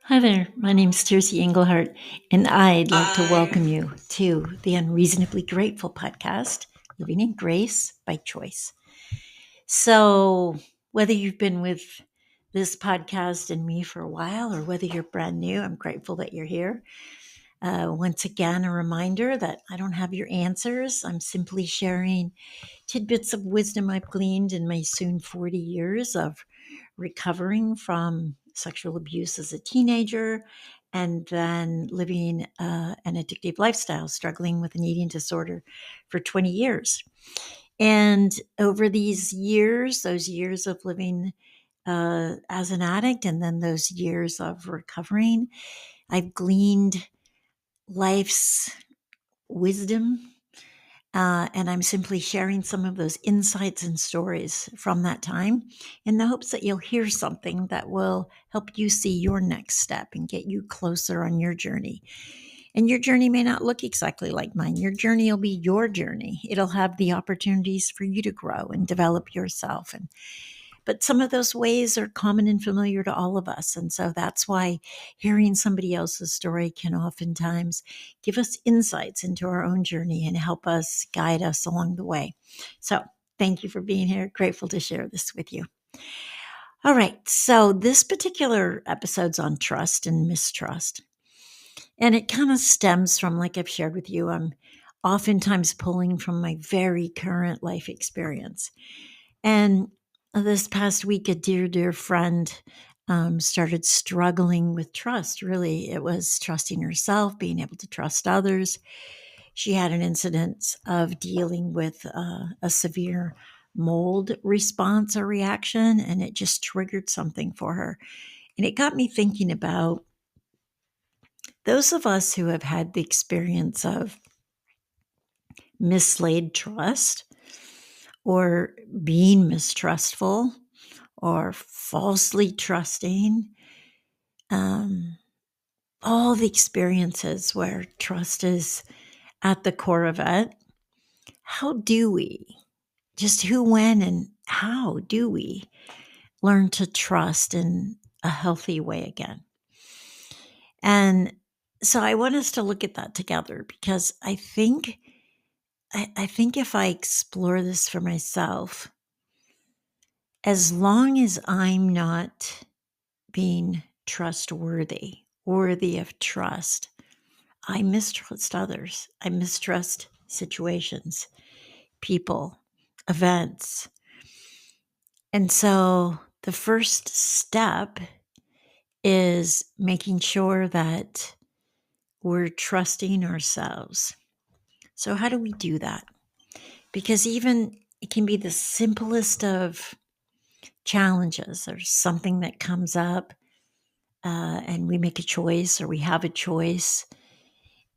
Hi there, my name's Tercy Englehart, and I'd like to welcome you to the Unreasonably Grateful podcast, Living in Grace by Choice. So, whether you've been with this podcast and me for a while or whether you're brand new, I'm grateful that you're here. Once again, a reminder that I don't have your answers. I'm simply sharing tidbits of wisdom I've gleaned in my soon 40 years of recovering from sexual abuse as a teenager and then living an addictive lifestyle, struggling with an eating disorder for 20 years. And over these years, those years of living as an addict and then those years of recovering, I've gleaned life's wisdom. And I'm simply sharing some of those insights and stories from that time in the hopes that you'll hear something that will help you see your next step and get you closer on your journey. And your journey may not look exactly like mine. Your journey will be your journey. It'll have the opportunities for you to grow and develop yourself. But some of those ways are common and familiar to all of us. And so that's why hearing somebody else's story can oftentimes give us insights into our own journey and help us guide us along the way. So thank you for being here. Grateful to share this with you. All right. So this particular episode's on trust and mistrust. And it kind of stems from, like I've shared with you, I'm oftentimes pulling from my very current life experience. And this past week, a dear friend started struggling with trust. Really, it was trusting herself, being able to trust others. She had an incident of dealing with a severe mold response or reaction, and it just triggered something for her. And it got me thinking about those of us who have had the experience of mislaid trust or being mistrustful or falsely trusting, all the experiences where trust is at the core of it. How do we, just who, when, and how do we learn to trust in a healthy way again? And so I want us to look at that together because I think if I explore this for myself, as long as I'm not being trustworthy, worthy of trust, I mistrust others. I mistrust situations, people, events. And so the first step is making sure that we're trusting ourselves. So how do we do that? Because even it can be the simplest of challenges. There's something that comes up and we make a choice or we have a choice.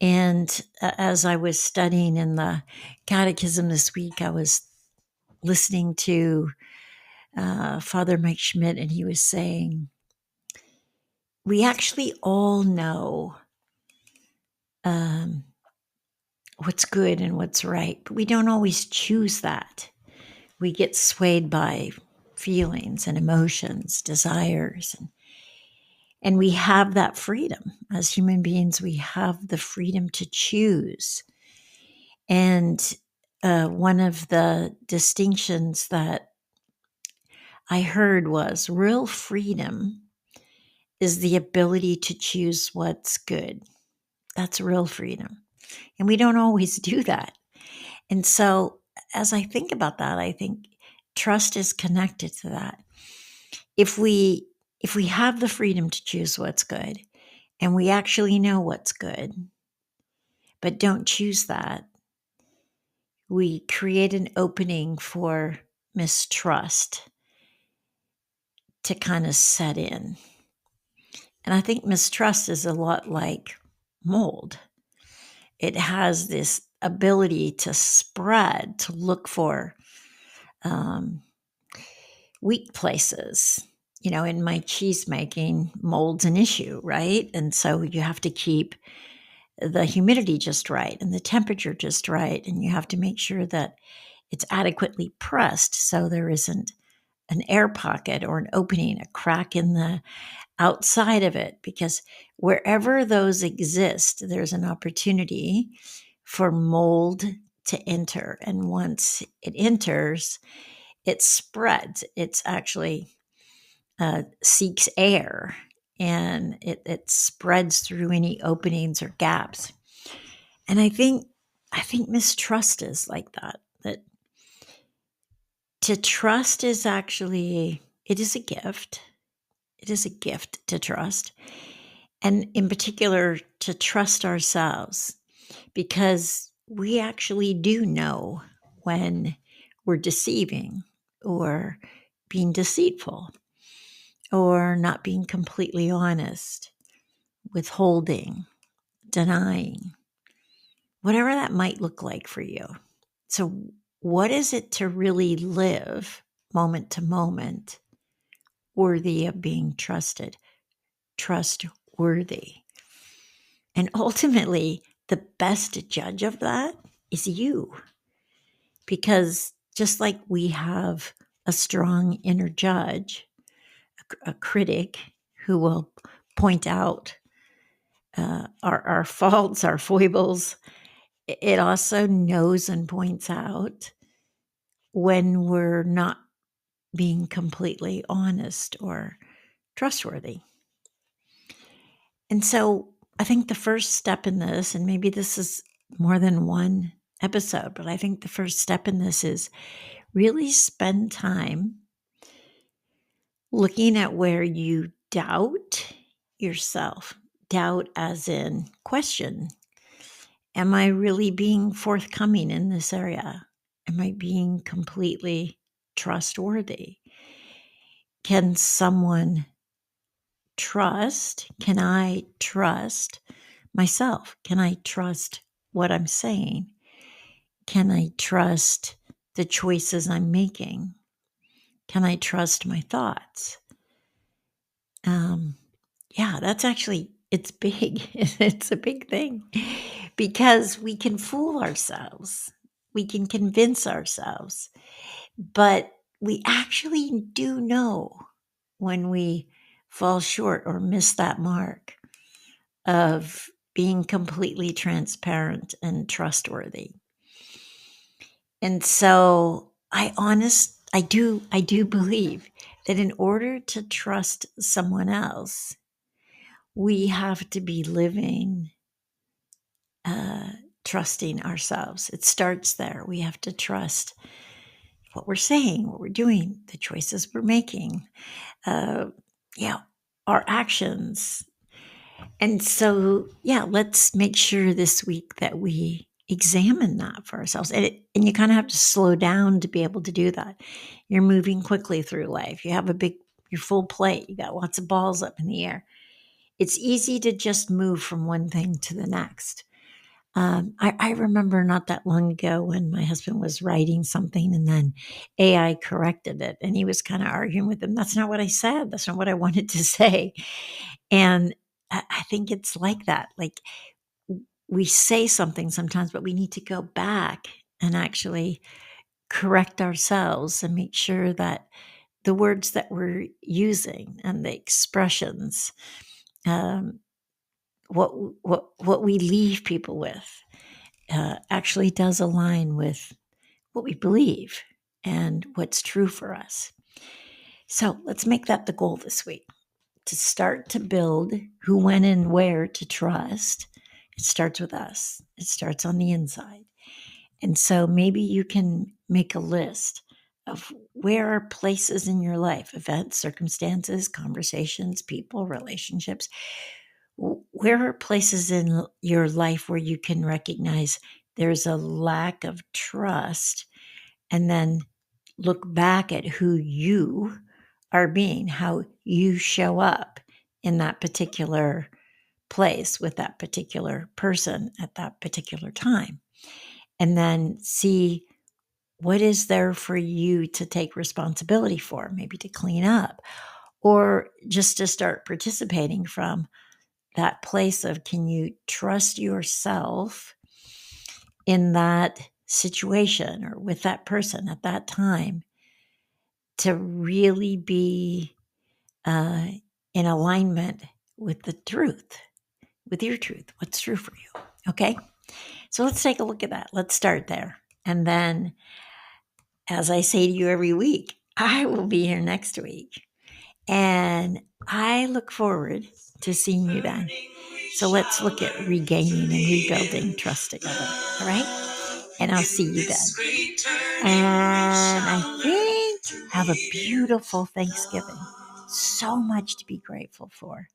And as I was studying in the catechism this week, I was listening to Father Mike Schmidt, and he was saying, we actually all know what's good and what's right, but we don't always choose that. We get swayed by feelings and emotions, desires, and we have that freedom. As human beings, we have the freedom to choose. And one of the distinctions that I heard was real freedom is the ability to choose what's good. That's real freedom. And we don't always do that. And so as I think about that, I think trust is connected to that. If we have the freedom to choose what's good and we actually know what's good, but don't choose that, we create an opening for mistrust to kind of set in. And I think mistrust is a lot like mold. It has this ability to spread, to look for weak places. You know, in my cheese making, mold's an issue, right? And so you have to keep the humidity just right and the temperature just right. And you have to make sure that it's adequately pressed so there isn't an air pocket or an opening, a crack in the outside of it, because wherever those exist, there's an opportunity for mold to enter. And once it enters, it spreads. It's actually seeks air, and it spreads through any openings or gaps. And I think mistrust is like that. That to trust is actually, it is a gift. It is a gift to trust. And in particular, to trust ourselves, because we actually do know when we're deceiving or being deceitful or not being completely honest, withholding, denying, whatever that might look like for you. So, what is it to really live moment to moment worthy of being trusted, trustworthy? And ultimately, the best judge of that is you. Because just like we have a strong inner judge, a critic who will point out our faults, our foibles, it also knows and points out when we're not being completely honest or trustworthy. And so I think the first step in this, and maybe this is more than one episode, but I think the first step in this is really spend time looking at where you doubt yourself. Doubt as in question. Am I really being forthcoming in this area? Am I being completely trustworthy? Can someone trust? Can I trust myself? Can I trust what I'm saying? Can I trust the choices I'm making? Can I trust my thoughts? Yeah, that's actually, it's big. It's a big thing because we can fool ourselves. We can convince ourselves, but we actually do know when we fall short or miss that mark of being completely transparent and trustworthy. And so I do believe that in order to trust someone else, we have to be living, trusting ourselves. It starts there. We have to trust what we're saying, what we're doing, the choices we're making, yeah, our actions. And so, yeah, let's make sure this week that we examine that for ourselves. And you kind of have to slow down to be able to do that. You're moving quickly through life. You have your full plate. You got lots of balls up in the air. It's easy to just move from one thing to the next. I remember not that long ago when my husband was writing something and then AI corrected it, and he was kind of arguing with him. That's not what I said. That's not what I wanted to say. And I think it's like that. Like we say something sometimes, but we need to go back and actually correct ourselves and make sure that the words that we're using and the expressions, um, what we leave people with, actually does align with what we believe and what's true for us. So let's make that the goal this week, to start to build who, when, and where to trust. It starts with us. It starts on the inside. And so maybe you can make a list of where are places in your life, events, circumstances, conversations, people, relationships. Where are places in your life where you can recognize there's a lack of trust, and then look back at who you are being, how you show up in that particular place with that particular person at that particular time, and then see what is there for you to take responsibility for, maybe to clean up or just to start participating from that place of, can you trust yourself in that situation or with that person at that time to really be uh, in alignment with the truth, with your truth, what's true for you. Okay. So let's take a look at that. Let's start there. And then, as I say to you every week, I will be here next week. And I look forward to seeing you then. So let's look at regaining and rebuilding trust together. All right. And I'll see you then. And I think have a beautiful Thanksgiving. So much to be grateful for.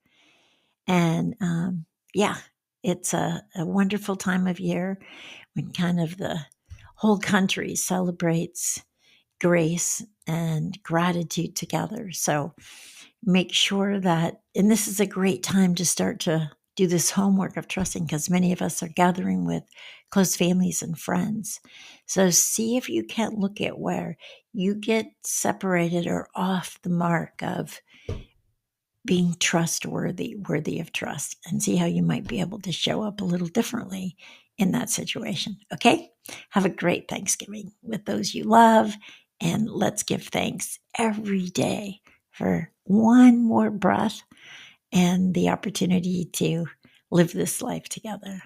And yeah, it's a wonderful time of year when kind of the whole country celebrates grace and gratitude together. So make sure that, and this is a great time to start to do this homework of trusting because many of us are gathering with close families and friends. So see if you can't look at where you get separated or off the mark of being trustworthy, worthy of trust, and see how you might be able to show up a little differently in that situation. Okay? Have a great Thanksgiving with those you love, and let's give thanks every day for one more breath and the opportunity to live this life together.